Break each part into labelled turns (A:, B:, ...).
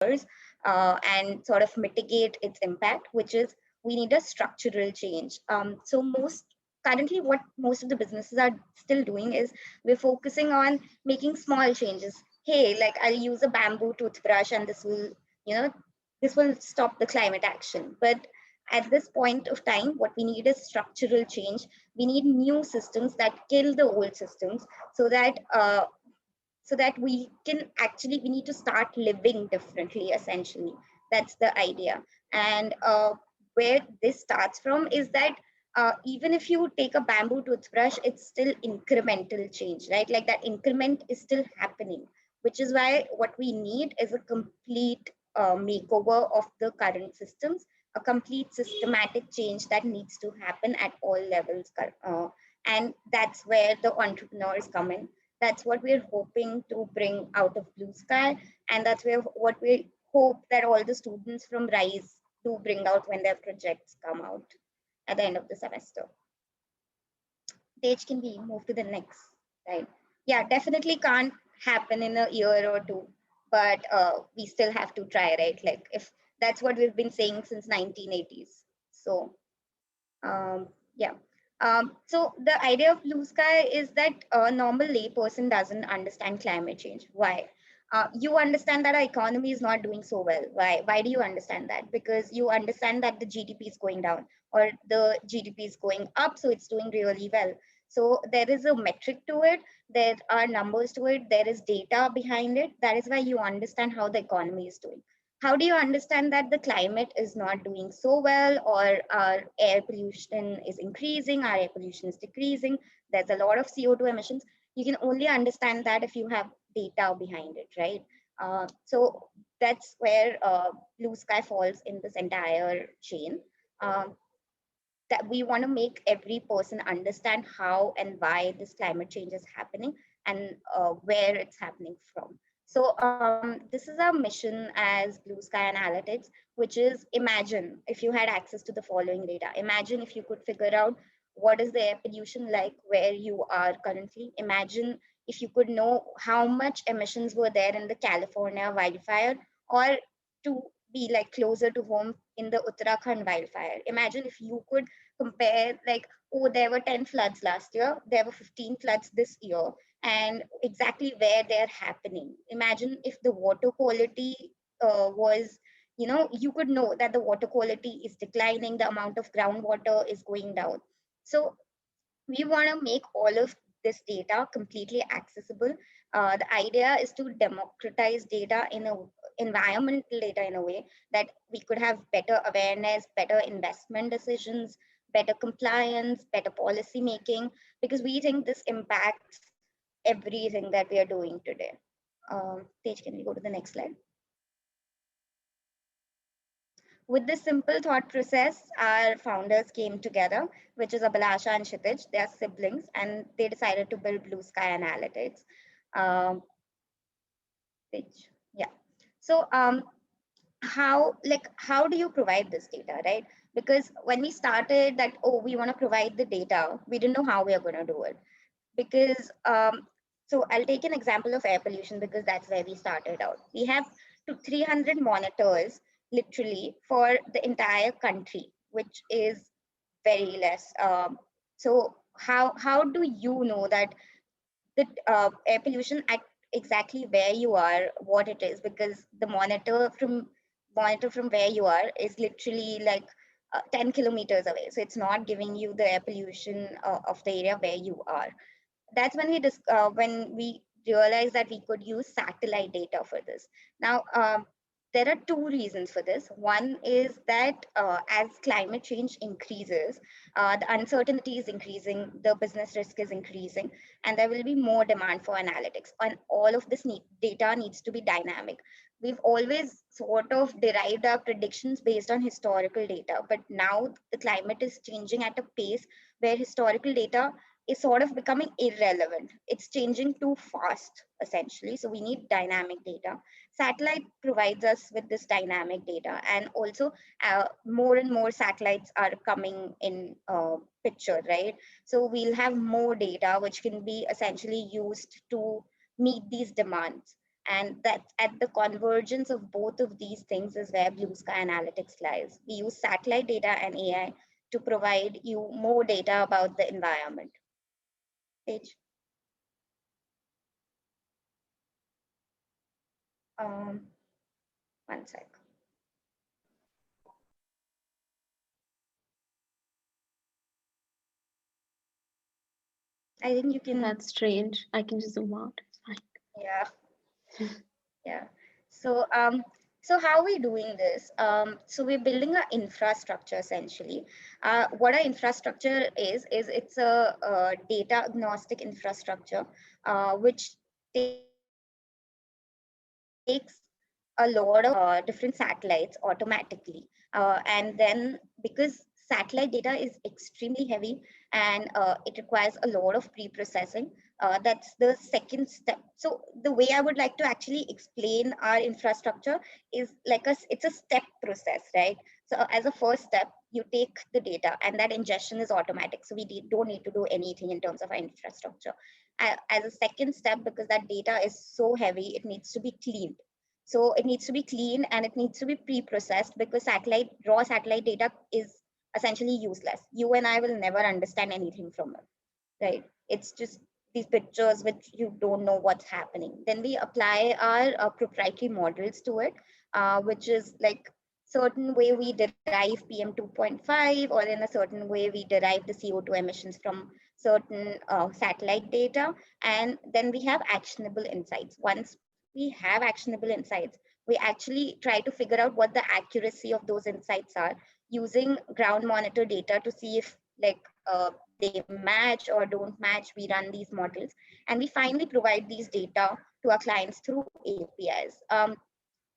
A: and sort of mitigate its impact, which is we need a structural change. So currently what most of the businesses are still doing is we're focusing on making small changes. Hey, like I'll use a bamboo toothbrush and you know, this will stop the climate action. But at this point of time, what we need is structural change. We need new systems that kill the old systems so that we need to start living differently, essentially. That's the idea. And where this starts from is that even if you take a bamboo toothbrush, it's still incremental change, right? Like that increment is still happening, which is why what we need is a complete makeover of the current systems, a complete systematic change that needs to happen at all levels. And that's where the entrepreneurs come in. That's what we're hoping to bring out of Blue Sky, and that's what we hope that all the students from Rise do bring out when their projects come out at the end of the semester. Tej, can we move to the next slide? Yeah, definitely can't happen in a year or two, but we still have to try, right? Like if that's what we've been saying since 1980s. So yeah. So the idea of Blue Sky is that a normal layperson doesn't understand climate change. Why? You understand that our economy is not doing so well. Why? Why do you understand that? Because you understand that the GDP is going down or the GDP is going up, so it's doing really well. So there is a metric to it. There are numbers to it. There is data behind it. That is why you understand how the economy is doing. How do you understand that the climate is not doing so well, or our air pollution is increasing, our air pollution is decreasing, there's a lot of CO2 emissions? You can only understand that if you have data behind it, right? So that's where Blue Sky falls in this entire chain. Um, that we want to make every person understand how and why this climate change is happening, and where it's happening from. So this is our mission as Blue Sky Analytics, which is imagine if you had access to the following data. Imagine if you could figure out what is the air pollution like where you are currently. Imagine if you could know how much emissions were there in the California wildfire, or to be like closer to home in the Uttarakhand wildfire. Imagine if you could compare, like, oh, there were 10 floods last year, there were 15 floods this year, and exactly where they're happening. Imagine if the water quality was, you could know that the water quality is declining, the amount of groundwater is going down. So we want to make all of this data completely accessible. The idea is to democratize data in a environmental data in a way that we could have better awareness, better investment decisions, better compliance, better policy making, because we think this impacts everything that we are doing today. Tej, can we go to the next slide? With this simple thought process, our founders came together, which is Abhilasha and Kshitij. They are siblings, and they decided to build Blue Sky Analytics. Um, which, yeah. So how do you provide this data, right? Because when we started that, oh, we want to provide the data, we didn't know how we are going to do it. Because so I'll take an example of air pollution, because that's where we started out. We have 300 monitors literally for the entire country, which is very less. So how do you know that the air pollution at exactly where you are, what it is? Because the monitor from where you are is literally like 10 kilometers away, so it's not giving you the air pollution of the area where you are. That's when we realized that we could use satellite data for this. Now, there are two reasons for this. One is that as climate change increases, the uncertainty is increasing, the business risk is increasing, and there will be more demand for analytics. And all of this data needs to be dynamic. We've always sort of derived our predictions based on historical data, but now the climate is changing at a pace where historical data is sort of becoming irrelevant. It's changing too fast, essentially. So we need dynamic data. Satellite provides us with this dynamic data, and also more and more satellites are coming in picture, right? So we'll have more data which can be essentially used to meet these demands. And that at the convergence of both of these things is where blue sky analytics lies. We use satellite data and AI to provide you more data about the environment. Page. Um, One sec. I think you can.
B: That's strange. I can just zoom out. It's fine.
A: Yeah. Yeah. So, so how are we doing this? So we're building an infrastructure essentially. What our infrastructure is it's a data agnostic infrastructure, which takes a lot of different satellites automatically. And then because satellite data is extremely heavy and it requires a lot of pre-processing, that's the second step. So the way I would like to actually explain our infrastructure is like it's a step process, right? So as a first step, you take the data and that ingestion is automatic. So we don't need to do anything in terms of our infrastructure. As a second step, because that data is so heavy, it needs to be cleaned. So it needs to be clean and it needs to be pre-processed because raw satellite data is essentially useless. You and I will never understand anything from it, right? It's just these pictures which you don't know what's happening. Then we apply our proprietary models to it, which is like certain way we derive PM 2.5, or in a certain way we derive the CO2 emissions from certain satellite data. And then we have actionable insights. Once we have actionable insights, we actually try to figure out what the accuracy of those insights are using ground monitor data to see if like they match or don't match. We run these models and we finally provide these data to our clients through APIs.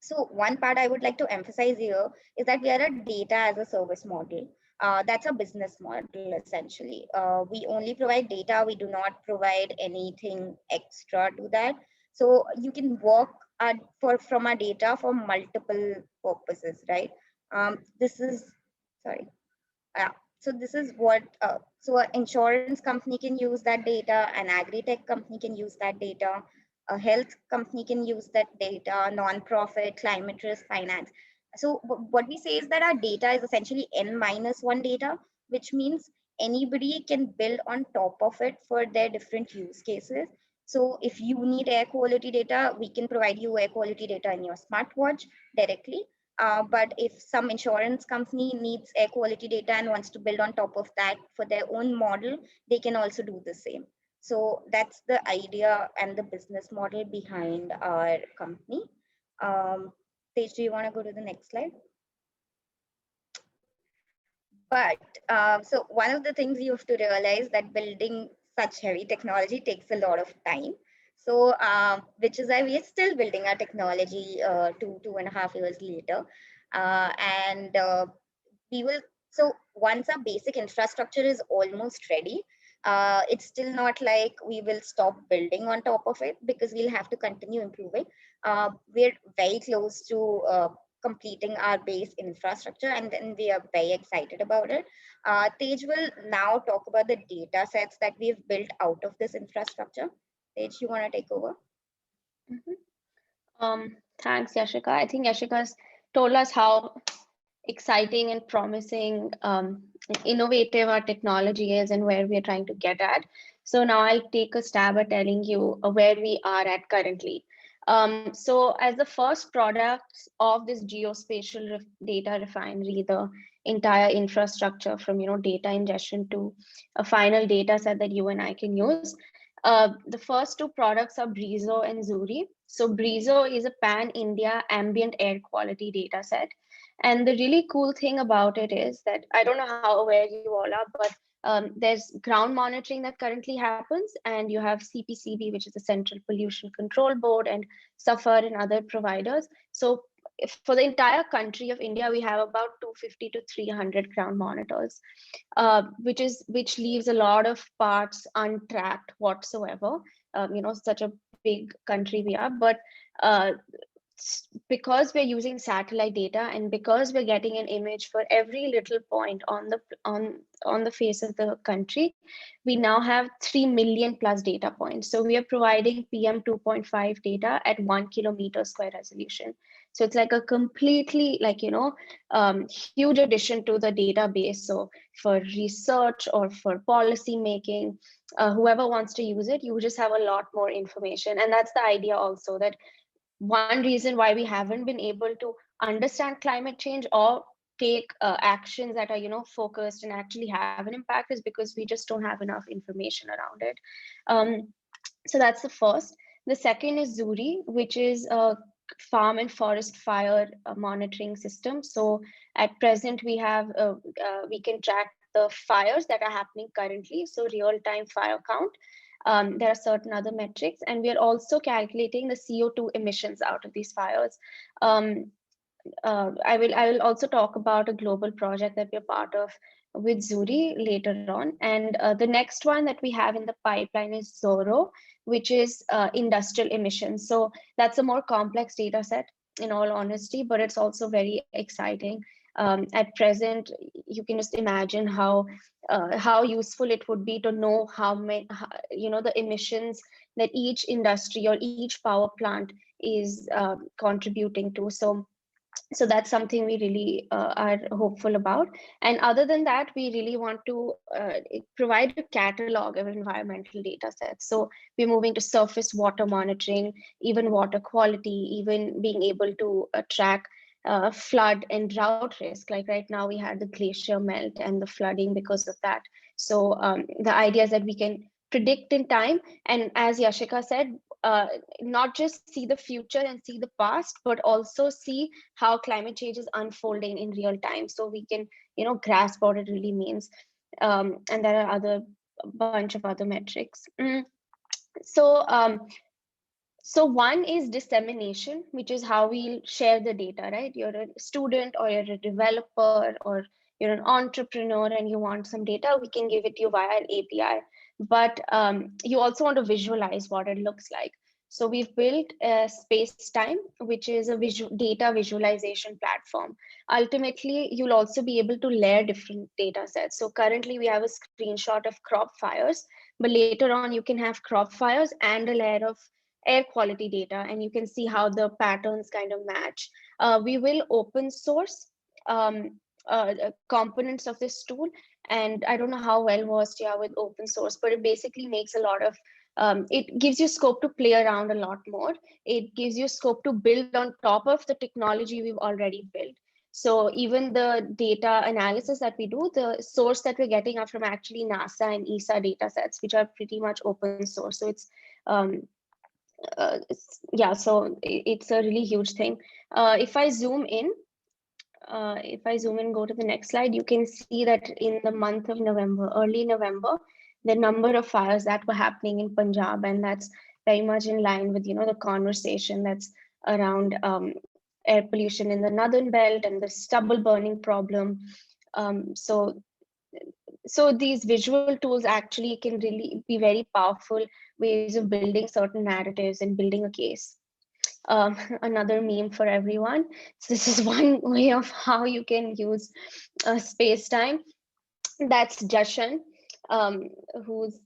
A: So one part I would like to emphasize here is that we are a data as a service model. That's a business model essentially. We only provide data. We do not provide anything extra to that. So you can work from our data for multiple purposes, right? This is sorry. Yeah. So this is what, so an insurance company can use that data, an agri-tech company can use that data, a health company can use that data, non-profit, climate risk, finance. So what we say is that our data is essentially n minus one data, which means anybody can build on top of it for their different use cases. So if you need air quality data, we can provide you air quality data in your smartwatch directly. But if some insurance company needs air quality data and wants to build on top of that for their own model, they can also do the same. So that's the idea and the business model behind our company. Tej, do you want to go to the next slide? But so one of the things you have to realize that building such heavy technology takes a lot of time. So which is why we are still building our technology 2.5 years later. Uh, and we will, so once our basic infrastructure is almost ready, it's still not like we will stop building on top of it because we'll have to continue improving. We're very close to completing our base infrastructure and then we are very excited about it. Tej will now talk about the data sets that we've built out of this infrastructure. Tej, you want to take over?
B: Mhm. Thanks, Yashika. I think Yashika's told us how exciting and promising, innovative our technology is and where we are trying to get at. So now I'll take a stab at telling you where we are at currently. So as the first products of this geospatial data refinery, the entire infrastructure from data ingestion to a final data set that you and I can use. The first two products are Brizo and Zuri. So Brizo is a pan-India ambient air quality data set. And the really cool thing about it is that I don't know how aware you all are, but there's ground monitoring that currently happens, and you have CPCB, which is the Central Pollution Control Board, and SAFAR and other providers. So for the entire country of India, we have about 250 to 300 ground monitors, which leaves a lot of parts untracked whatsoever. Such a big country we are, but uh, because we're using satellite data and because we're getting an image for every little point on the face of the country, we now have 3 million plus data points. So we are providing PM 2.5 data at 1 kilometer square resolution. So it's like a completely, like, huge addition to the database. So for research or for policy making, whoever wants to use it, you just have a lot more information. And that's the idea also, that one reason why we haven't been able to understand climate change or take actions that are, focused and actually have an impact, is because we just don't have enough information around it. So that's the first. The second is Zuri, which is a farm and forest fire monitoring system. So at present, we can track the fires that are happening currently. So real-time fire count. There are certain other metrics, and we are also calculating the CO2 emissions out of these fires. I will also talk about a global project that we're part of with Zuri later on. And the next one that we have in the pipeline is Zoro, which is industrial emissions. So that's a more complex data set, in all honesty, but it's also very exciting. At present, you can just imagine how useful it would be to know how many, the emissions that each industry or each power plant is contributing to. So that's something we really are hopeful about. And other than that, we really want to provide a catalog of environmental data sets. So we're moving to surface water monitoring, even water quality, even being able to track flood and drought risk. Like right now, we had the glacier melt and the flooding because of that. So the idea is that we can predict in time. And as Yashika said, not just see the future and see the past, but also see how climate change is unfolding in real time, so we can grasp what it really means. And there are a bunch of other metrics. So so one is dissemination, which is how we'll share the data, right? You're a student or you're a developer or you're an entrepreneur and you want some data, we can give it to you via an API. But you also want to visualize what it looks like. So we've built Space-Time, which is a data visualization platform. Ultimately, you'll also be able to layer different data sets. So currently we have a screenshot of crop fires, but later on you can have crop fires and a layer of air quality data, and you can see how the patterns kind of match. We will open source components of this tool, and I don't know how well versed you are with open source, but it basically makes a lot of it gives you scope to play around a lot more. It gives you scope to build on top of the technology we've already built. So even the data analysis that we do, the source that we're getting are from actually NASA and ESA data sets, which are pretty much open source. So um, yeah, so it's a really huge thing. If I zoom in, go to the next slide, you can see that in the month of November, early November, the number of fires that were happening in Punjab, and that's very much in line with the conversation that's around air pollution in the northern belt and the stubble burning problem. So these visual tools actually can really be very powerful ways of building certain narratives and building a case. Another meme for everyone. So this is one way of how you can use space-time. That's Jashan, who's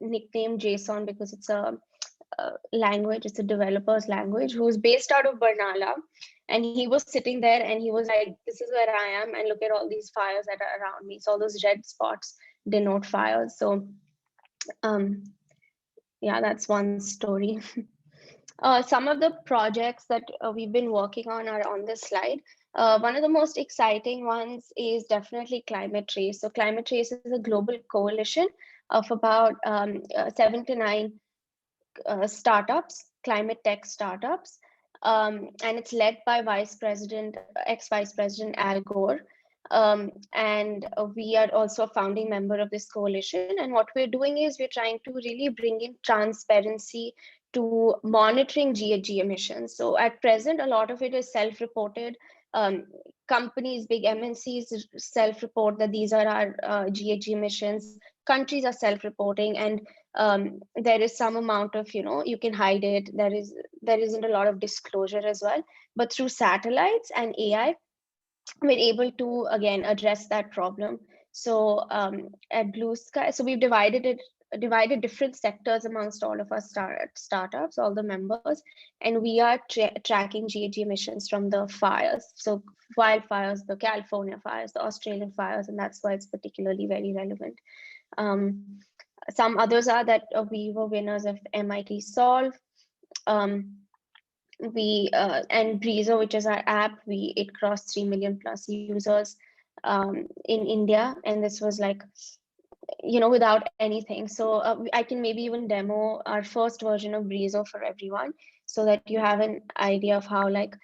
B: nicknamed Jason because it's a language, it's a developer's language, who's based out of Barnala. And he was sitting there and he was like, this is where I am, and look at all these fires that are around me. So all those red spots denote fires. So yeah, that's one story. Some of the projects that we've been working on are on this slide. One of the most exciting ones is definitely Climate Trace. So Climate Trace is a global coalition of about 7 to 9 startups, climate tech startups. And it's led by ex-Vice President Al Gore. And we are also a founding member of this coalition. And what we're doing is we're trying to really bring in transparency to monitoring GHG emissions. So at present, a lot of it is self-reported. Companies, big MNCs self-report that these are our GHG emissions. countries are self-reporting, and there is some amount of, you can hide it. There isn't a lot of disclosure as well. But through satellites and AI, we're able to again address that problem. So at Blue Sky, so we've divided different sectors amongst all of our startups, all the members, and we are tracking GHG emissions from the fires. So wildfires, the California fires, the Australian fires, and that's why it's particularly very relevant. Some others are that we were winners of MIT Solve. And Breezo, which is our app, it crossed 3 million plus users in India, and this was like, without anything. So I can maybe even demo our first version of Breezo for everyone, so that you have an idea of how, like,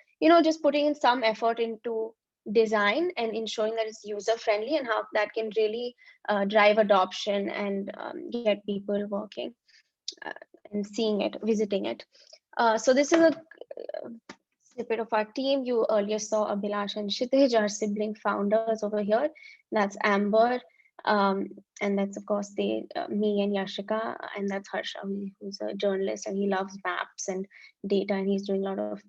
B: just putting in some effort into design and ensuring that it's user friendly, and how that can really drive adoption and get people working and seeing it, visiting it. So this is a snippet of our team. You earlier saw Abhilash and Kshitij, our sibling founders over here. That's Amber, and that's of course me and Yashika, and that's Harsha, who's a journalist, and he loves maps and data, and he's doing a lot of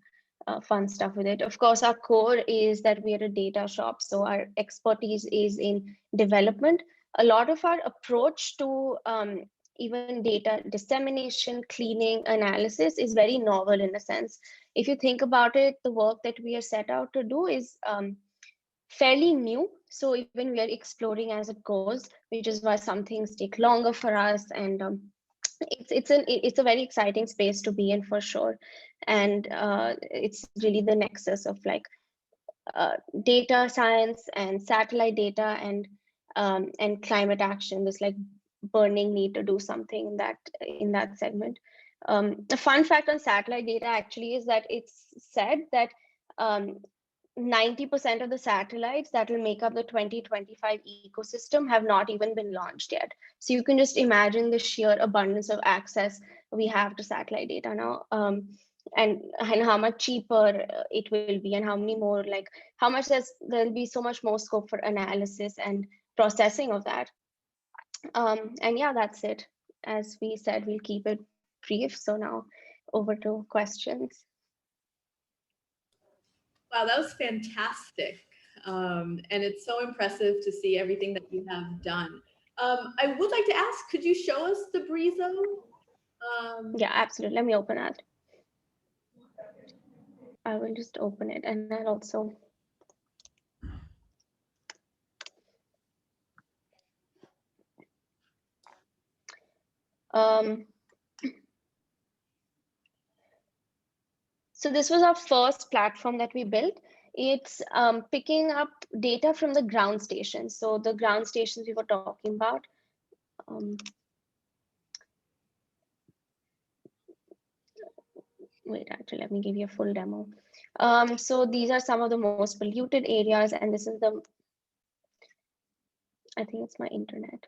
B: fun stuff with it. Of course, our core is that we are a data shop, so our expertise is in development. A lot of our approach to even data dissemination, cleaning, analysis is very novel in a sense. If you think about it, the work that we are set out to do is fairly new. So even we are exploring as it goes, which is why some things take longer for us. And it's a very exciting space to be in for sure. And it's really the nexus of like data science and satellite data and climate action, this like burning need to do something in that segment. The fun fact on satellite data actually is that it's said that 90% of the satellites that will make up the 2025 ecosystem have not even been launched yet. So you can just imagine the sheer abundance of access we have to satellite data now, and how much cheaper it will be, and how many more, like how much there'll be so much more scope for analysis and processing of that. And yeah, that's it. As we said, we'll keep it brief. So now over to questions.
C: Wow, that was fantastic. And it's so impressive to see everything that you have done. I would like to ask, could you show us the Breezo?
B: Yeah, absolutely. Let me open it. I will just open it, and I'll also so this was our first platform that we built. It's picking up data from the ground stations. So the ground stations we were talking about. Wait, actually, let me give you a full demo. So these are some of the most polluted areas, and this is I think it's my internet.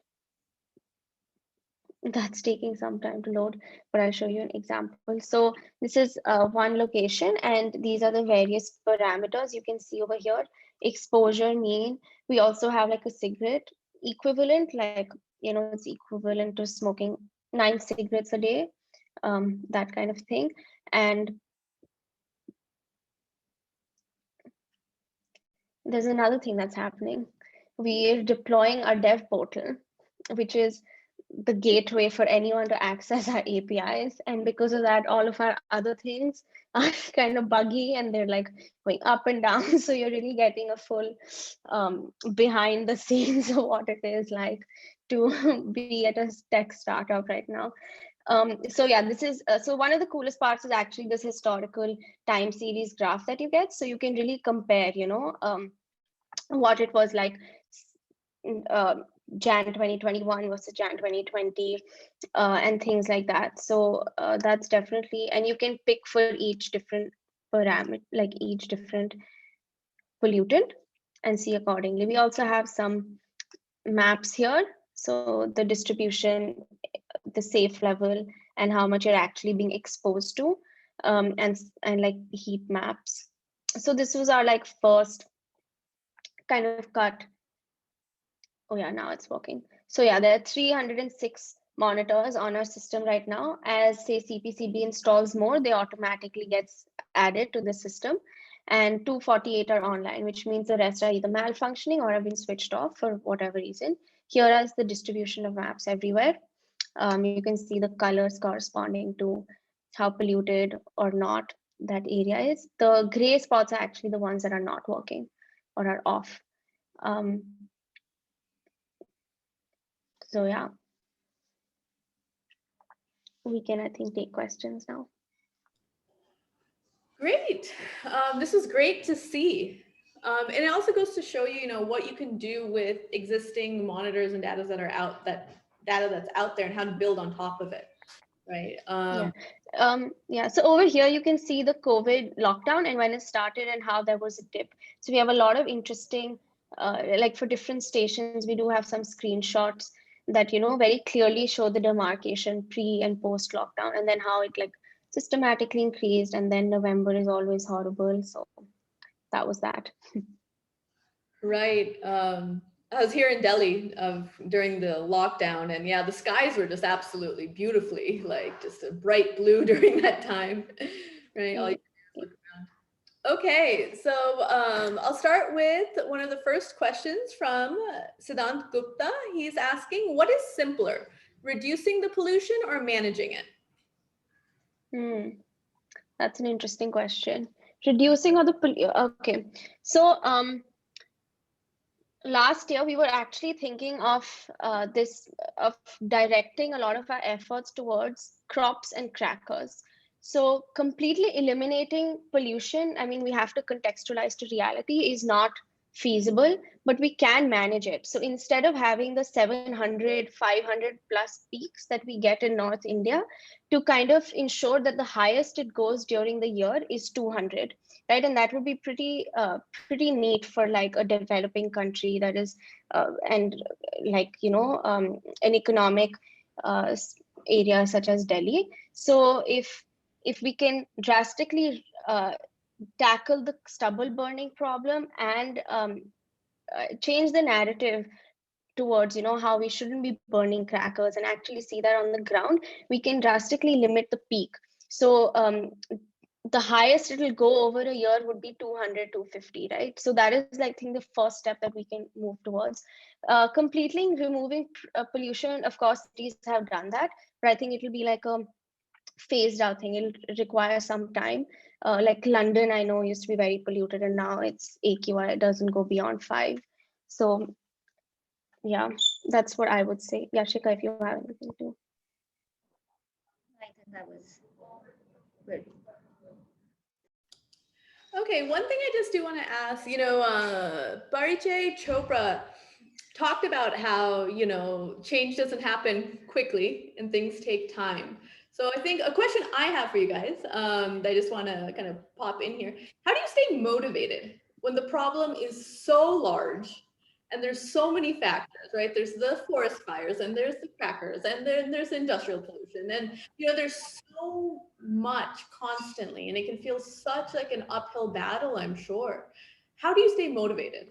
B: That's taking some time to load, but I'll show you an example. So this is one location, and these are the various parameters you can see over here. Exposure, mean. We also have like a cigarette equivalent, like, it's equivalent to smoking 9 cigarettes a day, that kind of thing. And there's another thing that's happening. We're deploying our dev portal, which is the gateway for anyone to access our APIs. And because of that, all of our other things are kind of buggy, and they're like going up and down. So you're really getting a full behind the scenes of what it is like to be at a tech startup right now. So yeah, this is so one of the coolest parts is actually this historical time series graph that you get. So you can really compare, what it was like Jan 2021 versus Jan 2020, and things like that. So that's definitely, and you can pick for each different parameter, like each different pollutant, and see accordingly. We also have some maps here. So the distribution, the safe level, and how much you're actually being exposed to, and like heat maps. So this was our like first kind of cut. Oh yeah, now it's working. So yeah, there are 306 monitors on our system right now. As say CPCB installs more, they automatically gets added to the system. And 248 are online, which means the rest are either malfunctioning or have been switched off for whatever reason. Here is the distribution of maps everywhere. You can see the colors corresponding to how polluted or not that area is. The gray spots are actually the ones that are not working or are off. So yeah, we can, I think, take questions now.
C: Great. This was great to see. And it also goes to show you, what you can do with existing monitors and data that are out, data that's out there, and how to build on top of it, right?
B: Yeah. So over here, you can see the COVID lockdown and when it started and how there was a dip. So we have a lot of interesting, like for different stations, we do have some screenshots that, very clearly show the demarcation pre and post lockdown, and then how it like systematically increased, and then November is always horrible. So that was that.
C: Right. I was here in Delhi during the lockdown, and yeah, the skies were just absolutely beautifully, like just a bright blue during that time. Right. All you can do is look around. Okay, so I'll start with one of the first questions from Siddhant Gupta. He's asking, what is simpler, reducing the pollution or managing it?
B: That's an interesting question. Reducing or okay. So last year we were actually thinking of directing a lot of our efforts towards crops and crackers. So completely eliminating pollution, I mean, we have to contextualize to reality, is not feasible, but we can manage it. So instead of having the 700, 500 plus peaks that we get in North India, to kind of ensure that the highest it goes during the year is 200, right? And that would be pretty neat for like a developing country that is and like an economic uh, area such as Delhi. So if we can drastically tackle the stubble burning problem and change the narrative towards how we shouldn't be burning crackers and actually see that on the ground, we can drastically limit the peak. So the highest it will go over a year would be 200, 250, right? So that is, I think, the first step that we can move towards. Completely removing pollution, of course, cities have done that, but I think it will be like a phased out thing. It'll require some time. Like London, I know, used to be very polluted, and now it's AQI, it doesn't go beyond 5. So yeah, that's what I would say. Yashika, if you have anything to.
A: I think that was good.
C: Okay, one thing I just do want to ask, Pariche Chopra talked about how, change doesn't happen quickly and things take time. So I think a question I have for you guys, that I just want to kind of pop in here. How do you stay motivated when the problem is so large and there's so many factors, right? There's the forest fires and there's the crackers and then there's industrial pollution, and there's so much constantly, and it can feel such like an uphill battle, I'm sure. How do you stay motivated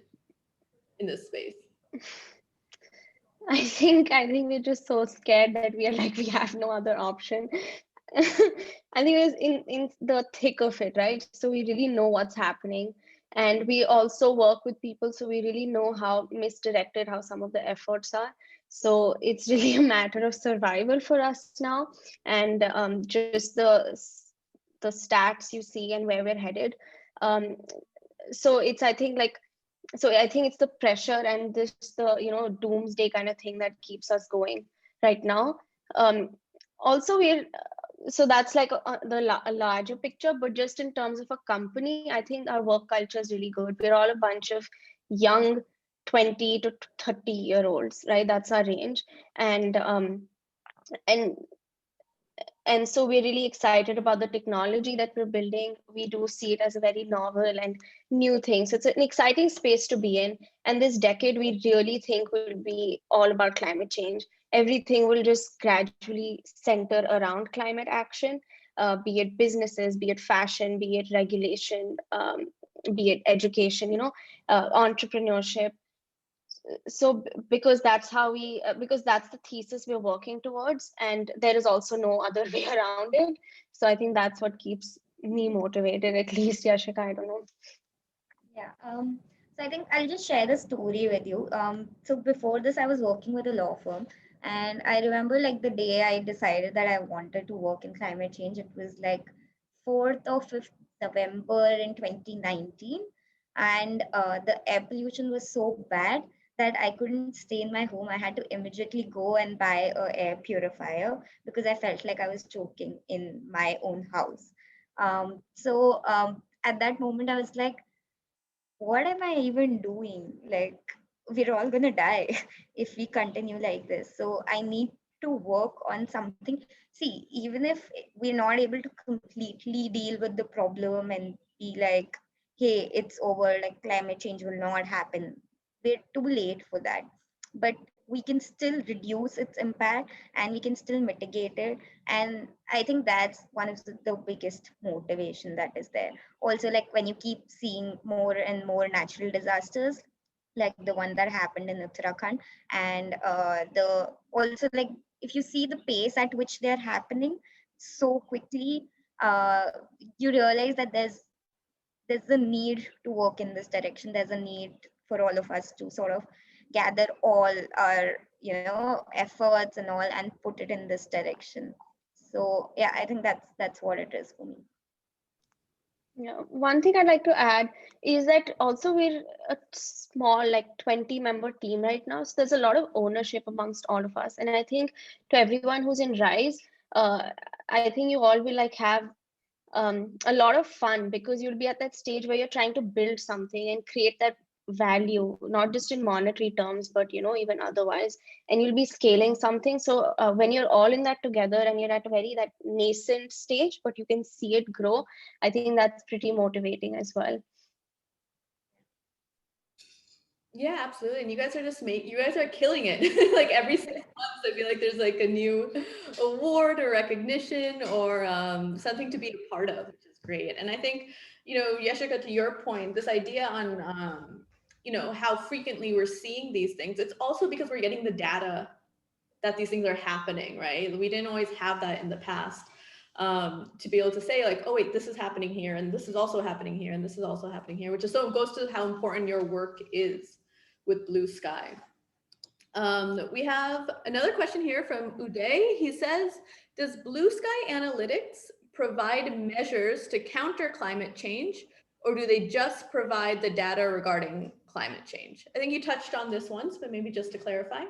C: in this space?
B: I think we're just so scared that we are like we have no other option. I think it's in the thick of it, right? So we really know what's happening, and we also work with people, so we really know how misdirected how some of the efforts are. So it's really a matter of survival for us now, and just the stats you see and where we're headed. So it's, I think, like, so I think it's the pressure and this the doomsday kind of thing that keeps us going right now. Also we're so that's like a larger picture, but just in terms of a company, I think our work culture is really good. We're all a bunch of young 20 to 30-year-olds, right? That's our range. And and so we're really excited about the technology that we're building. We do see it as a very novel and new thing. So it's an exciting space to be in. And this decade, we really think will be all about climate change. Everything will just gradually center around climate action, be it businesses, be it fashion, be it regulation, be it education, entrepreneurship. so because that's how we because that's the thesis we're working towards, and there is also no other way around it. So I think that's what keeps me motivated, at least. Yashika, I don't know.
A: Yeah. So I think I'll just share the story with you. So before this, I was working with a law firm, and I remember like the day I decided that I wanted to work in climate change. It was like 4th or 5th November in 2019, and the air pollution was so bad that I couldn't stay in my home. I had to immediately go and buy a air purifier because I felt like I was choking in my own house. At that moment, I was like, what am I even doing? Like, we're all gonna die if we continue like this. So I need to work on something. See, even if we're not able to completely deal with the problem and be like, hey, it's over, like climate change will not happen, we're too late for that. But we can still reduce its impact and we can still mitigate it. And I think that's one of the biggest motivation that is there. Also, like when you keep seeing more and more natural disasters like the one that happened in Uttarakhand, and the also like if you see the pace at which they're happening so quickly, uh, you realize that there's a need to work in this direction. There's a need for all of us to sort of gather all our efforts and all and put it in this direction. So yeah, I think that's what it is for me.
B: Yeah, one thing I'd like to add is that also we're a small, like 20-member team right now. So there's a lot of ownership amongst all of us. And I think to everyone who's in Rise, I think you all will like have a lot of fun, because you'll be at that stage where you're trying to build something and create that value, not just in monetary terms, but even otherwise. And you'll be scaling something. So when you're all in that together and you're at a very that nascent stage, but you can see it grow, I think that's pretty motivating as well.
C: Yeah, absolutely. And you guys are you guys are killing it. Like every 6 months, I feel like there's like a new award or recognition or something to be a part of, which is great. And I think, Yashika, to your point, this idea on, how frequently we're seeing these things, it's also because we're getting the data that these things are happening, right? We didn't always have that in the past. To be able to say like, oh wait, this is happening here, and this is also happening here, and this is also happening here, which is so goes to how important your work is with Blue Sky. We have another question here from Uday. He says, does Blue Sky Analytics provide measures to counter climate change, or do they just provide the data regarding climate change? I think you touched on this once, but maybe just to clarify.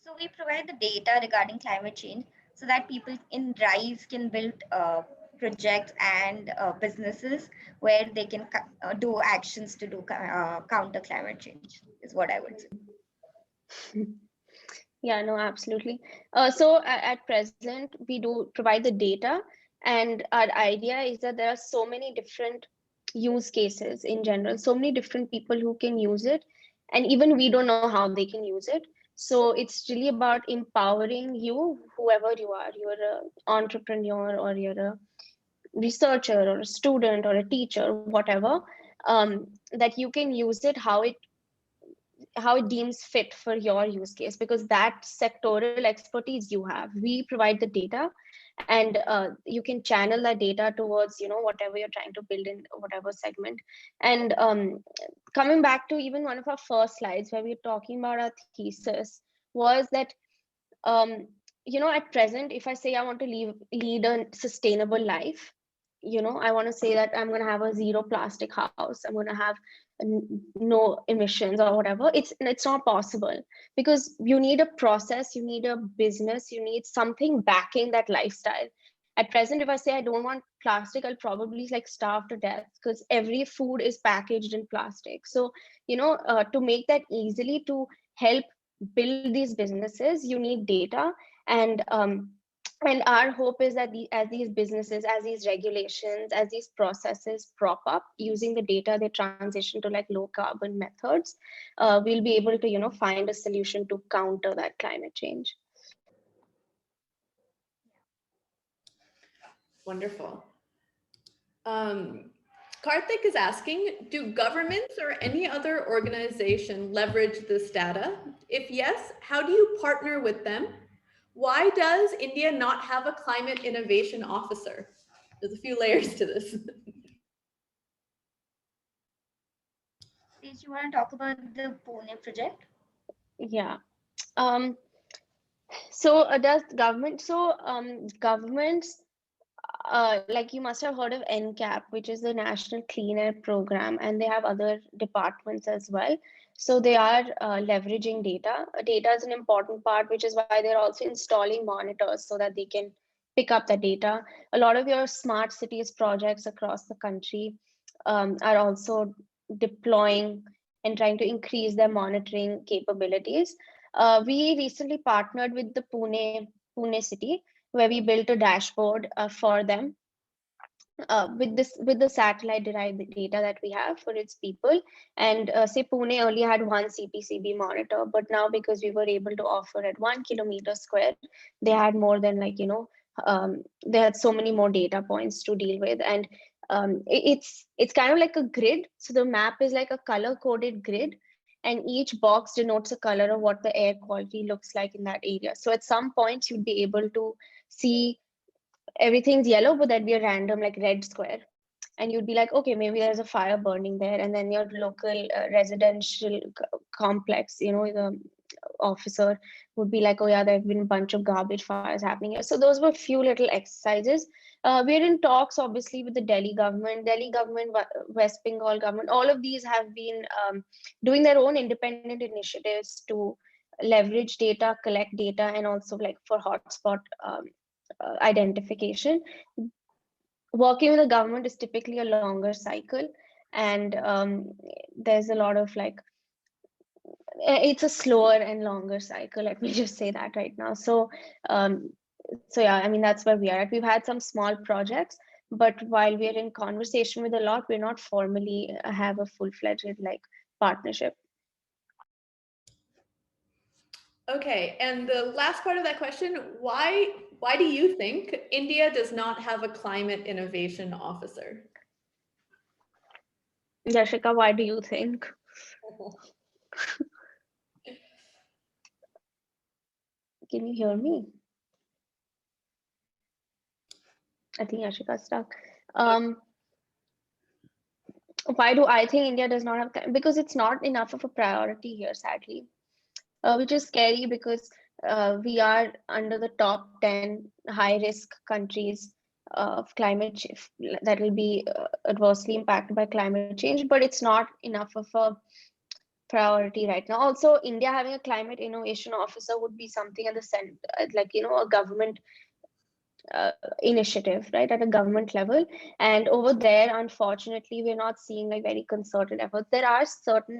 A: So we provide the data regarding climate change so that people in Rise can build projects and businesses where they can do actions to do counter climate change, is what I would say.
B: Yeah, no, absolutely. So at present, we do provide the data, and our idea is that there are so many different use cases in general, so many different people who can use it, and even we don't know how they can use it. So it's really about empowering you, whoever you are. You're an entrepreneur, or you're a researcher, or a student, or a teacher, whatever, that you can use it how it deems fit for your use case, because that sectoral expertise you have. We provide the data, and you can channel that data towards whatever you're trying to build in whatever segment. And coming back to even one of our first slides where we we're talking about our thesis, was that um, at present, if I say I want to lead a sustainable life, I want to say that I'm going to have a zero plastic house, I'm going to have no emissions or whatever. It's not possible, because you need a process, you need a business, you need something backing that lifestyle. At present, if I say I don't want plastic, I'll probably like starve to death, because every food is packaged in plastic. So to make that easily to help build these businesses, you need data. And our hope is that as these businesses, as these regulations, as these processes prop up, using the data, they transition to like low carbon methods, we'll be able to find a solution to counter that climate change.
C: Wonderful. Um, Karthik is asking, do governments or any other organization leverage this data? If yes, how do you partner with them? Why does India not have a climate innovation officer? There's a few layers to this.
A: Please, you want to talk about the Pune project?
B: Yeah. Um, so does government, so governments, like you must have heard of NCAP, which is the National Clean Air Program, and they have other departments as well. So they are leveraging data. Data is an important part, which is why they're also installing monitors so that they can pick up the data. A lot of your smart cities projects across the country are also deploying and trying to increase their monitoring capabilities. We recently partnered with the Pune city, where we built a dashboard for them with the satellite derived data that we have for its people. And say Pune earlier had one CPCB monitor, but now because we were able to offer at 1 kilometer square, they had more than they had so many more data points to deal with. And it's kind of like a grid. So the map is like a color coded grid, and each box denotes a color of what the air quality looks like in that area. So at some points you'd be able to see everything's yellow, but there'd be a random like red square. And you'd be like, okay, maybe there's a fire burning there. And then your local residential complex, the officer would be like, oh yeah, there have been a bunch of garbage fires happening here. So those were few little exercises. We're in talks, obviously, with the Delhi government, West Bengal government. All of these have been doing their own independent initiatives to leverage data, collect data, and also like for hotspot identification. Working with the government is typically a longer cycle, and there's a lot of it's a slower and longer cycle, let me just say that right now. Um, so yeah, I mean, that's where we are at. We've had some small projects, but while we're in conversation with a lot, we're not formally have a full-fledged partnership.
C: Okay, and the last part of that question, why do you think India does not have a climate innovation officer?
B: Yashika, why do you think? Can you hear me? I think Yashika's stuck. Why do I think India does not have? Because it's not enough of a priority here, sadly, which is scary because we are under the top 10 high risk countries of climate change that will be adversely impacted by climate change, but it's not enough of a priority right now. Also, India having a climate innovation officer would be something at the center, a government initiative, right, at a government level. And over there, unfortunately, we're not seeing very concerted efforts. There are certain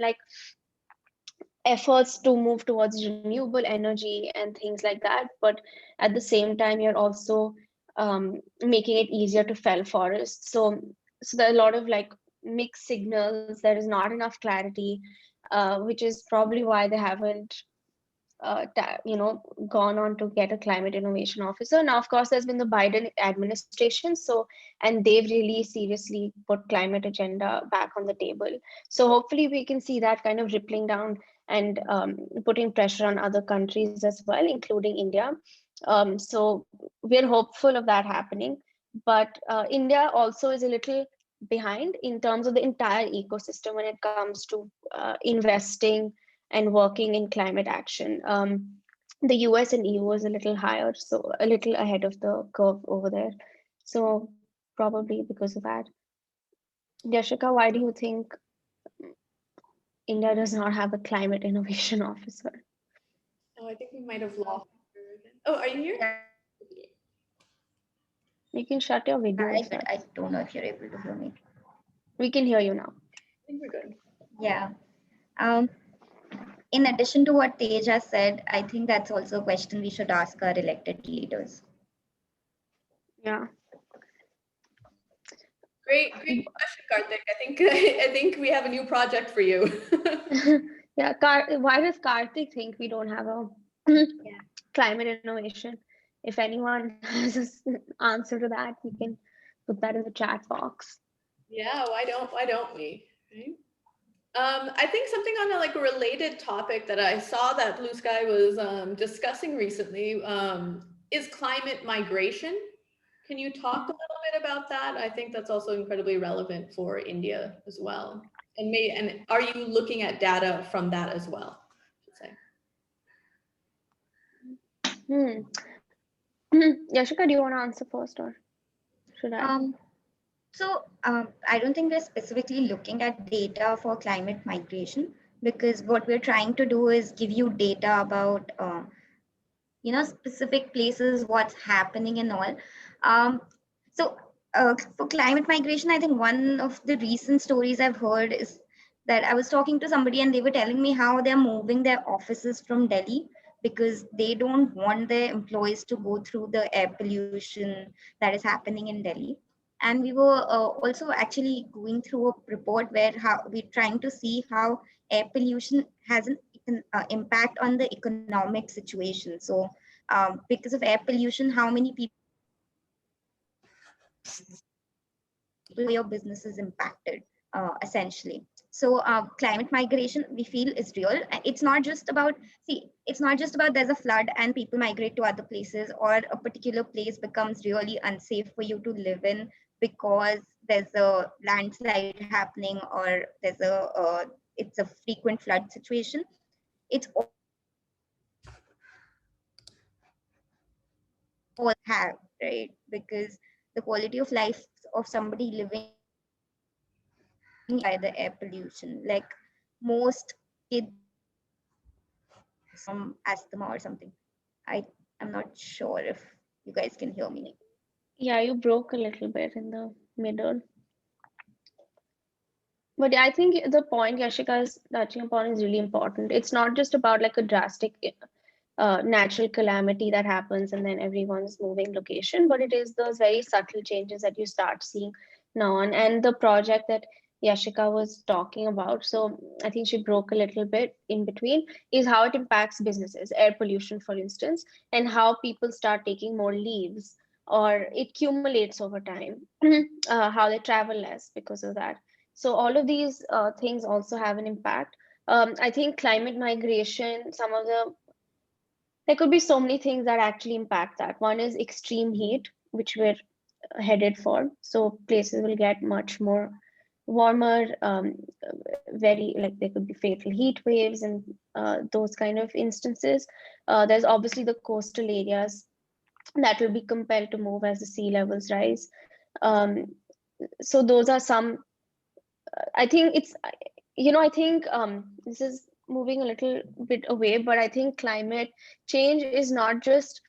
B: efforts to move towards renewable energy and things like that, but at the same time you're also making it easier to fell forests. So there are a lot of mixed signals. There is not enough clarity, which is probably why they haven't gone on to get a climate innovation officer. Now, of course, there's been the Biden administration, and they've really seriously put climate agenda back on the table. So hopefully we can see that kind of rippling down and putting pressure on other countries as well, including India. So we're hopeful of that happening. But India also is a little behind in terms of the entire ecosystem when it comes to investing and working in climate action. The US and EU is a little higher, so a little ahead of the curve over there. So probably because of that. Yashika, why do you think India does not have a climate innovation officer?
C: Oh, I think we might have lost her again. Oh, are you here?
A: Yeah,
B: You can shut your video
A: I,
B: as
A: but
B: well.
A: I don't know if you're able to hear me.
B: We can hear you now.
C: I think we're good.
A: Yeah. Um, in addition to what Tej has said, I think that's also a question we should ask our elected leaders.
B: Yeah.
C: Great question, Karthik. I think we have a new project for you.
B: Yeah. Why does Karthik think we don't have a climate innovation? If anyone has an answer to that, we can put that in the chat box.
C: Yeah, why don't we? Right? I think something on a like a related topic that I saw that Blue Sky was discussing recently is climate migration. Can you talk a little bit about that? I think that's also incredibly relevant for India as well. And are you looking at data from that as well? I should say.
B: Hmm. Yashika, do you want to answer first or should I?
A: Um, I don't think we're specifically looking at data for climate migration, because what we're trying to do is give you data about specific places, what's happening and all. Um, so uh, for climate migration, I think one of the recent stories I've heard is that I was talking to somebody and they were telling me how they're moving their offices from Delhi because they don't want their employees to go through the air pollution that is happening in Delhi. And we were also actually going through a report where how we're trying to see how air pollution has an impact on the economic situation. So because of air pollution, how many people your business is impacted, essentially. So climate migration, we feel, is real. It's not just about, see, it's not just about there's a flood and people migrate to other places, or a particular place becomes really unsafe for you to live in because there's a landslide happening, or there's a it's a frequent flood situation. It's all have, right? Because the quality of life of somebody living by the air pollution, like most kids asthma or something. I am not sure if you guys can hear me.
B: Yeah, you broke a little bit in the middle. But yeah, I think the point Yashika is touching upon is really important. It's not just about like a drastic natural calamity that happens and then everyone's moving location, but it is those very subtle changes that you start seeing now on. And the project that Yashika was talking about, so I think she broke a little bit in between, is how it impacts businesses, air pollution, for instance, and how people start taking more leaves or it accumulates over time, how they travel less because of that. So all of these things also have an impact. I think climate migration, some of the there could be so many things that actually impact that. One is extreme heat, which we're headed for. So places will get much more warmer, very like there could be fatal heat waves and those kind of instances. There's obviously the coastal areas that will be compelled to move as the sea levels rise. Um, so those are some. I think it's I think this is moving a little bit away, but I think climate change is not just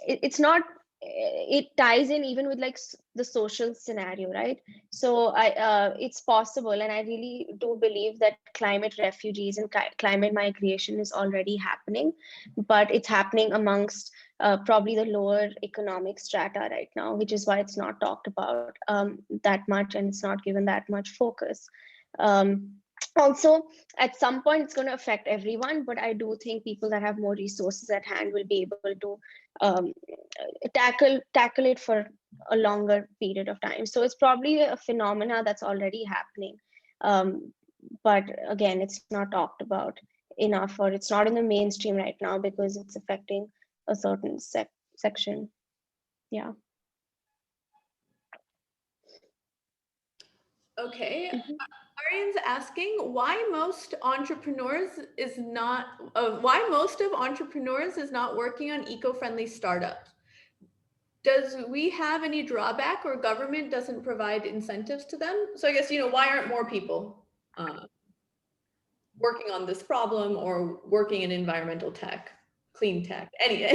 B: it's not it ties in even with like the social scenario, right? So it's possible, and I really do believe that climate refugees and climate migration is already happening, but it's happening amongst probably the lower economic strata right now, which is why it's not talked about that much and it's not given that much focus. um, Also, at some point it's going to affect everyone, but I do think people that have more resources at hand will be able to um, tackle it for a longer period of time. So it's probably a phenomena that's already happening, um, but again, it's not talked about enough, or it's not in the mainstream right now because it's affecting a certain section. Yeah.
C: Okay.
B: Mhm.
C: Arian's asking why most of entrepreneurs is not working on eco-friendly startups. Does we have any drawback or government doesn't provide incentives to them? So I guess, why aren't more people working on this problem or working in environmental tech, clean tech, any,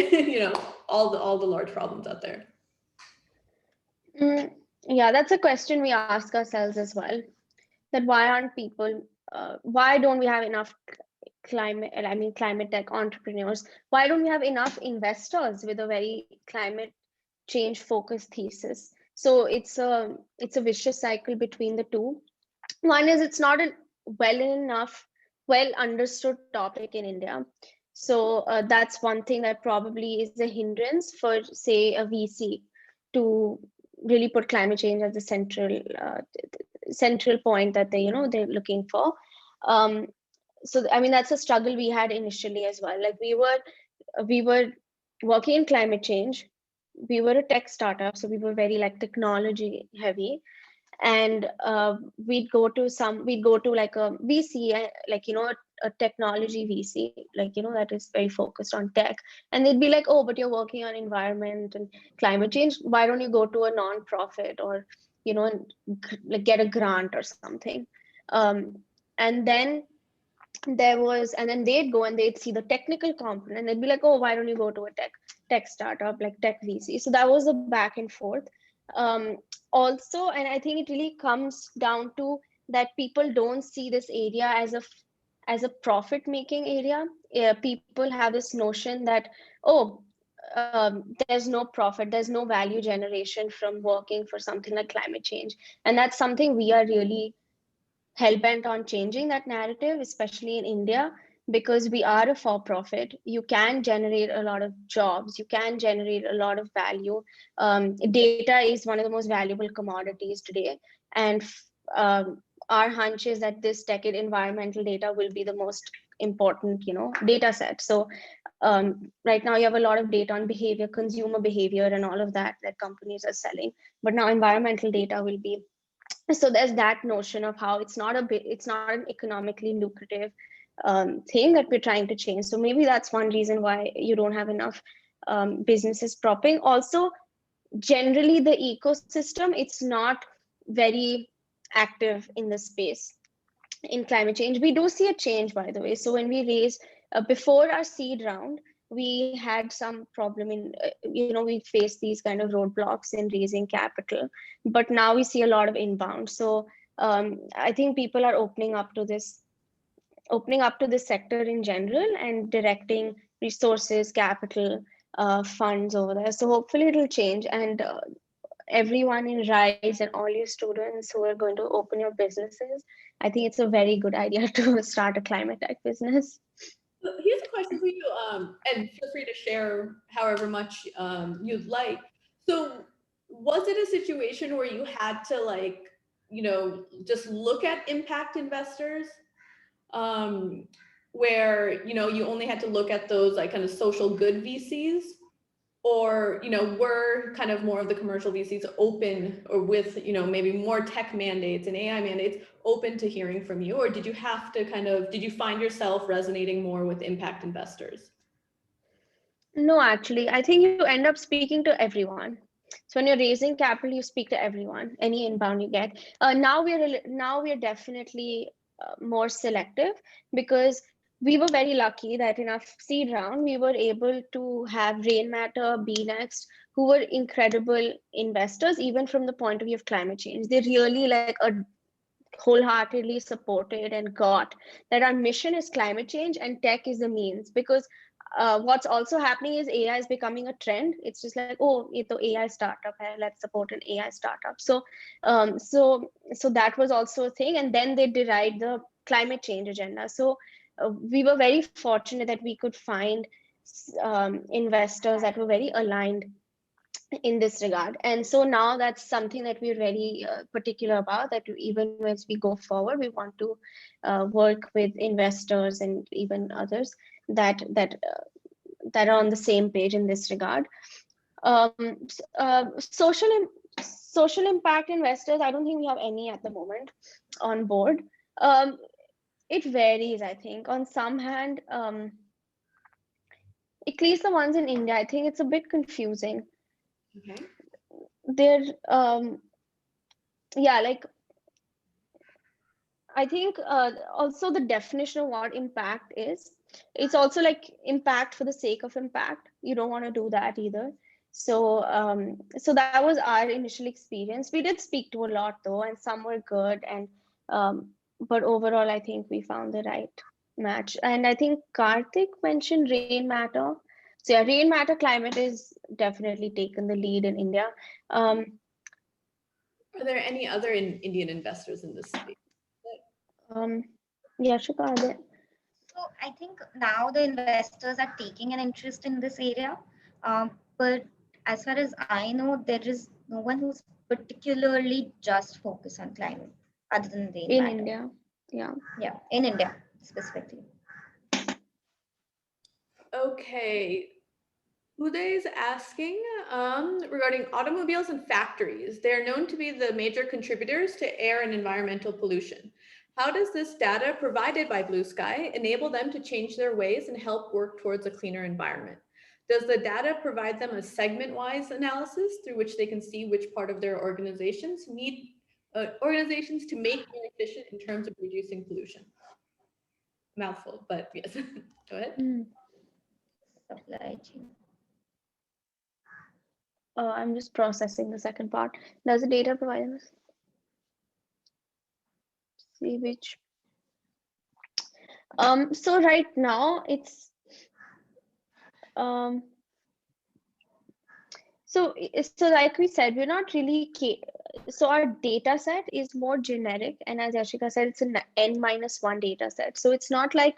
C: all the large problems out there?
B: Mm, yeah, that's a question we ask ourselves as well. That why don't we have enough climate tech entrepreneurs? Why don't we have enough investors with a very climate change focused thesis? So it's a vicious cycle between the two. One is it's not a well understood topic in India. So that's one thing that probably is a hindrance for, say, a VC to really put climate change as the central point that they're looking for. Um, so I mean, that's a struggle we had initially as well. Like we were working in climate change. We were a tech startup, so we were very like technology heavy, and we'd go to like a VC, like a technology VC, like that is very focused on tech, and they'd be like, oh, but you're working on environment and climate change, why don't you go to a non-profit, or and like get a grant or something. um, and then and then they'd go and they'd see the technical component, and they'd be like, oh, why don't you go to a tech startup, like tech VC. So that was the back and forth. um, Also, and I think it really comes down to that people don't see this area as a profit making area. People have this notion that, oh, there's no profit, there's no value generation from working for something like climate change. And that's something we are really hell-bent on changing that narrative, especially in India, because we are a for-profit. You can generate a lot of jobs, you can generate a lot of value. Data is one of the most valuable commodities today, and our hunch is that this decade environmental data will be the most important, data set. So right now you have a lot of data on behavior, consumer behavior, and all of that companies are selling. But now environmental data will be. So there's that notion of how it's not an economically lucrative thing that we're trying to change. So maybe that's one reason why you don't have enough businesses propping. Also, generally the ecosystem, it's not very active in the space in climate change. We do see a change, by the way. So when we raise before our seed round, we had some problem in we faced these kind of roadblocks in raising capital, but now we see a lot of inbound. So I think people are opening up to this sector in general and directing resources, capital, funds over there. So hopefully it'll change. And everyone in Rise and all your students who are going to open your businesses, I think it's a very good idea to start a climate tech business.
C: So here's a question for you, and feel free to share however much you'd like. So, was it a situation where you had to just look at impact investors, um, where you only had to look at those like kind of social good VCs, or were kind of more of the commercial VCs open, or with maybe more tech mandates and AI mandates, open to hearing from you? Or did you have to did you find yourself resonating more with impact investors?
B: No, actually, I think you end up speaking to everyone. So when you're raising capital, you speak to everyone, any inbound you get. Now we're definitely more selective, because we were very lucky that in our seed round, we were able to have Rainmatter, BNext, who were incredible investors, even from the point of view of climate change. They really wholeheartedly supported and got that our mission is climate change and tech is the means. Because what's also happening is AI is becoming a trend. It's just like, oh, ये तो AI startup hai, let's support an AI startup. So that was also a thing. And then they derived the climate change agenda. So we were very fortunate that we could find investors that were very aligned in this regard. And so now that's something that we're very particular about, that even as we go forward, we want to work with investors and even others that are on the same page in this regard. Social impact investors, I don't think we have any at the moment on board. It varies, I think. On some hand, at least the ones in India, I think it's a bit confusing.
C: Okay.
B: They're yeah, like I think also the definition of what impact is. It's also like impact for the sake of impact. You don't want to do that either. So that was our initial experience. We did speak to a lot though, and some were good. And but overall, I think we found the right match. And I think Karthik mentioned Rainmatter. So yeah, Rainmatter Climate is definitely taken the lead in India.
C: Are there any other Indian investors in this space?
B: Yashika, are there?
A: So I think now the investors are taking an interest in this area, but as far as I know, there is no one who's particularly just focus on climate other than the
B: In
A: environment.
B: India. Yeah.
A: Yeah, in India specifically.
C: Okay. Uday is asking regarding automobiles and factories. They are known to be the major contributors to air and environmental pollution. How does this data provided by Blue Sky enable them to change their ways and help work towards a cleaner environment? Does the data provide them a segment-wise analysis through which they can see which part of their organizations need organizations to make more efficient in terms of reducing pollution? Mouthful, but yes. Go ahead.
A: Supply chain.
B: I'm just processing the second part. Does the data provide us? See which. So right now it's so like we said, we're not really so our data set is more generic, and as Yashika said, it's an n-1 data set. So it's not like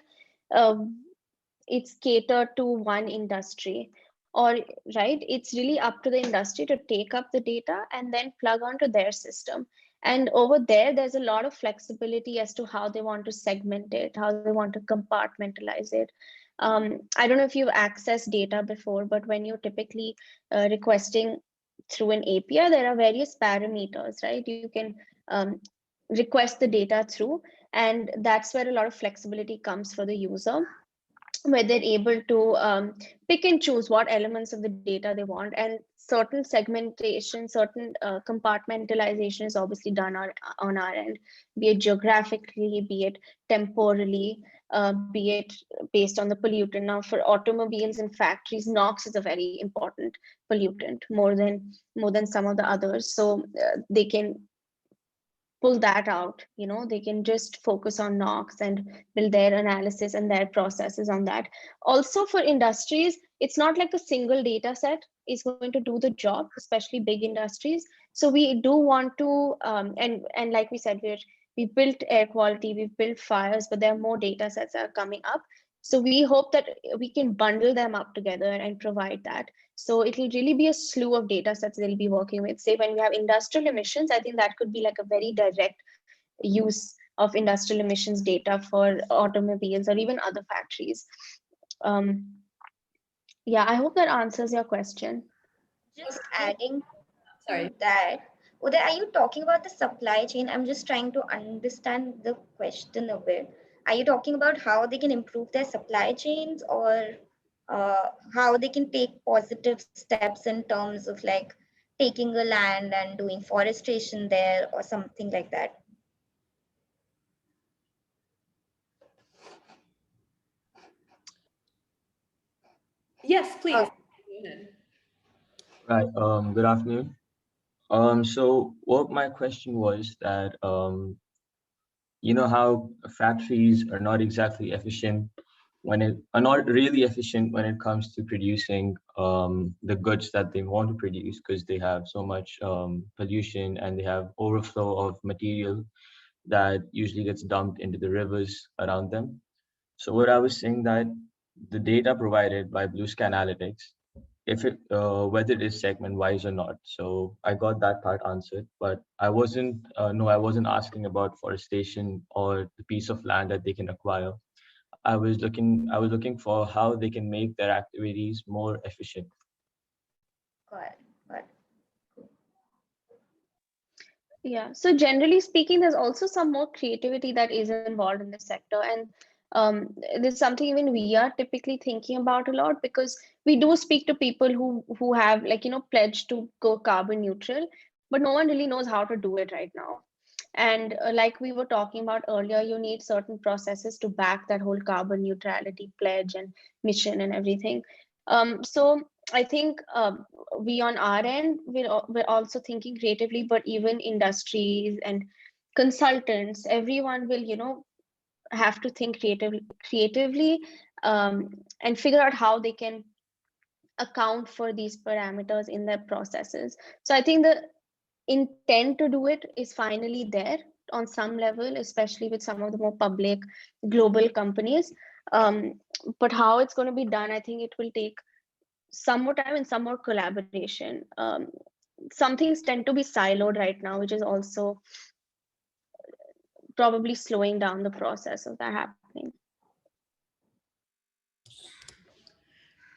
B: it's catered to one industry, or right, it's really up to the industry to take up the data and then plug onto their system. And over there, there's a lot of flexibility as to how they want to segment it, how they want to compartmentalize it. I don't know if you've accessed data before, but when you're typically requesting through an API, there are various parameters, right? You can request the data through, and that's where a lot of flexibility comes for the user, where they're able to pick and choose what elements of the data they want, and certain segmentation, certain compartmentalization is obviously done on our end, be it geographically, be it temporally, be it based on the pollutant. Now for automobiles and factories, NOx is a very important pollutant, more than some of the others, so they can pull that out. They can just focus on NOx and build their analysis and their processes on that. Also for industries, it's not like a single data set is going to do the job, especially big industries. So we do want to and like we said, we built air quality, we've built fires, but there are more data sets that are coming up. So we hope that we can bundle them up together and provide that. So it'll really be a slew of data sets they'll be working with. Say when we have industrial emissions, I think that could be like a very direct use of industrial emissions data for automobiles or even other factories. Yeah, I hope that answers your question.
A: Just
C: Okay.
A: adding
C: Sorry.
A: to that, Uday, are you talking about the supply chain? I'm just trying to understand the question a bit. Are you talking about how they can improve their supply chains, or how they can take positive steps in terms of like taking a land and doing forestation there or something like that?
C: Yes, please.
A: Uh,
C: Go ahead.
D: Right. Good afternoon. So what my question was that, you know how factories are not exactly efficient when it are not really efficient when it comes to producing the goods that they want to produce, because they have so much pollution and they have overflow of material that usually gets dumped into the rivers around them. So what I was saying that the data provided by Blue Sky Analytics, if it whether it is segment wise or not. So I got that part answered, but I wasn't no, I wasn't asking about forestation or the piece of land that they can acquire. I was looking for how they can make their activities more efficient.
A: got got
B: Yeah, so generally speaking, there's also some more creativity that is involved in the sector. And there's something even we are typically thinking about a lot, because we do speak to people who have, like, pledged to go carbon neutral, but no one really knows how to do it right now. And like we were talking about earlier, you need certain processes to back that whole carbon neutrality pledge and mission and everything. So I think we on our end, we're also thinking creatively, but even industries and consultants, everyone will, have to think creatively, and figure out how they can account for these parameters in their processes. So I think the intent to do it is finally there on some level, especially with some of the more public global companies. But how it's going to be done, I think it will take some more time and some more collaboration. some things tend to be siloed right now, which is also probably slowing down the process of that happening.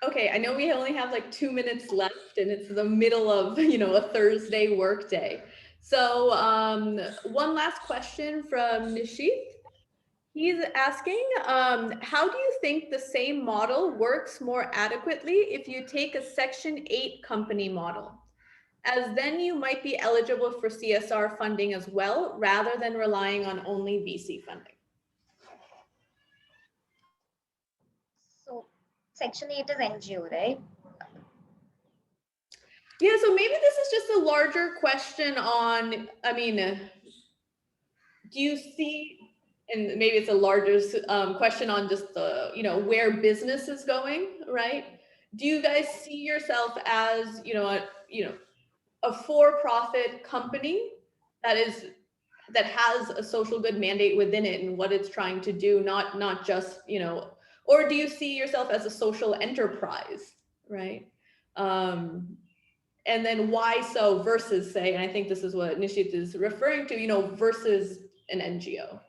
C: Okay, I know we only have like 2 minutes left and it's the middle of, a Thursday workday. So one last question from Nishith. He's asking, how do you think the same model works more adequately if you take a Section 8 company model? As then you might be eligible for CSR funding as well, rather than relying on only VC funding.
A: So Section 8 is NGO, right?
C: Yeah, so maybe this is just a larger question on, do you see, and maybe it's a larger question on just the, where business is going, right? Do you guys see yourself as, a for-profit company that has a social good mandate within it and what it's trying to do, not just, or do you see yourself as a social enterprise, right? And then why so versus, say, and I think this is what Nishit is referring to, versus an NGO.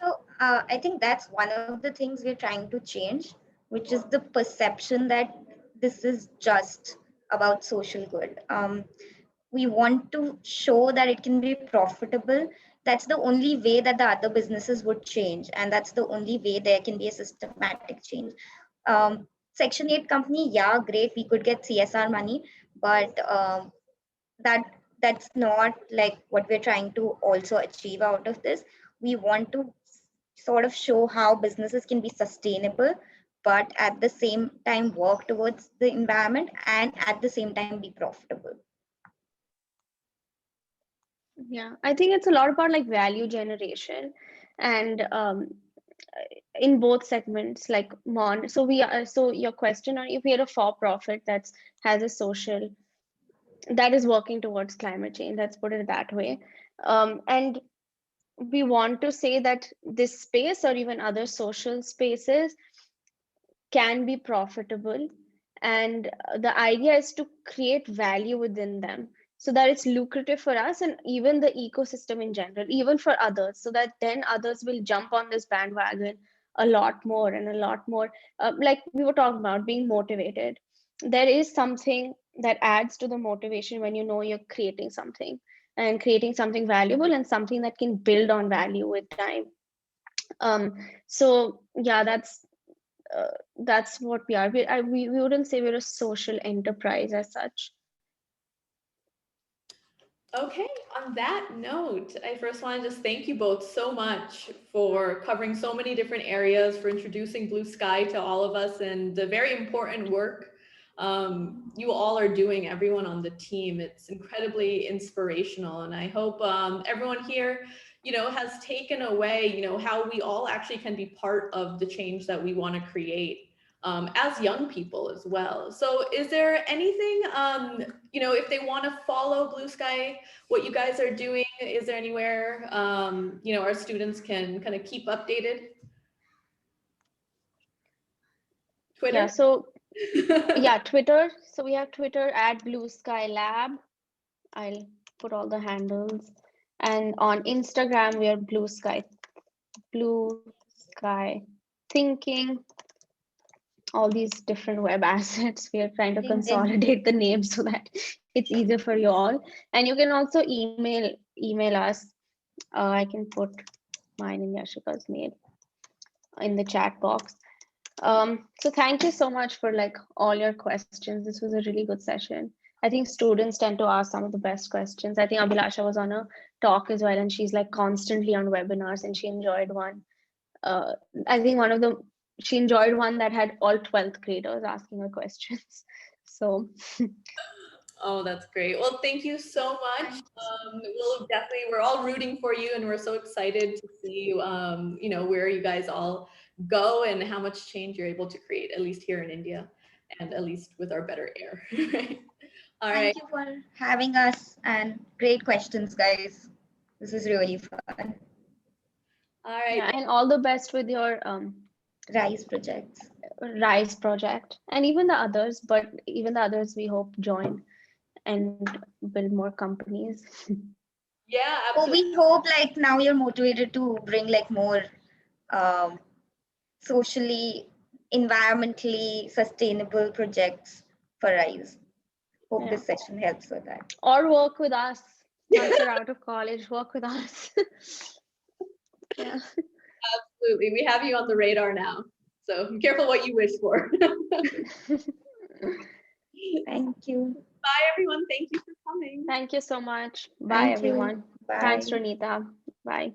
A: So I think that's one of the things we're trying to change, which is the perception that this is just about social good. We want to show that it can be profitable. That's the only way that the other businesses would change, and that's the only way there can be a systematic change. Section 8 company, yeah, great, we could get CSR money, but that's not like what we're trying to also achieve out of this. We want to sort of show how businesses can be sustainable, but at the same time work towards the environment and at the same time be profitable.
B: Yeah, I think it's a lot about like value generation, and in both segments, like so your question on if we are a for-profit that has a social, that is working towards climate change, let's put it that way, and we want to say that this space or even other social spaces can be profitable, and the idea is to create value within them so that it's lucrative for us and even the ecosystem in general, even for others, so that then others will jump on this bandwagon a lot more and a lot more. Like we were talking about being motivated, there is something that adds to the motivation when you know you're creating something and creating something valuable and something that can build on value with time. So yeah, that's what we are. We wouldn't say we're a social enterprise as such.
C: Okay, on that note, I first want to just thank you both so much for covering so many different areas, for introducing Blue Sky to all of us, and the very important work you all are doing, everyone on the team. It's incredibly inspirational, and I hope everyone here, has taken away, how we all actually can be part of the change that we want to create. As young people as well. So is there anything, if they want to follow Blue Sky, what you guys are doing, is there anywhere, our students can kind of keep updated? Twitter?
B: Yeah, so yeah, Twitter. So we have Twitter at Blue Sky Lab. I'll put all the handles. And on Instagram, we are Blue Sky Thinking. All these different web assets. We are trying to
A: LinkedIn.
B: consolidate the names so that it's easier for you all. And you can also email us. I can put mine in Yashika's mail in the chat box. So thank you so much for like all your questions. This was a really good session. I think students tend to ask some of the best questions. I think Abhilasha was on a talk as well, and she's like constantly on webinars, and she enjoyed one. I think she enjoyed one that had all 12th graders asking her questions. So
C: Oh, that's great. Well, thank you so much. We're all rooting for you, and we're so excited to see, where you guys all go and how much change you're able to create, at least here in India, and at least with our better air. Right? All right.
A: Thank you for having us, and great questions, guys. This is really fun.
C: All right.
B: yeah, and all the best with your
A: RISE projects.
B: RISE project, and even the others. But even the others, we hope join. and build more companies.
C: Yeah,
A: So
C: absolutely.
A: we hope like now you're motivated to bring like more um, socially, environmentally sustainable projects for RISE. Hope
B: Yeah.
A: this session helps with that.
B: Or work with us once you're out of college. Work with us. Yeah.
C: Absolutely. We have you on the radar now. So be careful what you wish for.
A: Thank you.
C: Bye, everyone. Thank you for coming.
B: Thank you so much. Bye,
A: Thank you.
B: everyone.
A: Bye.
B: Thanks, Ronita. Bye.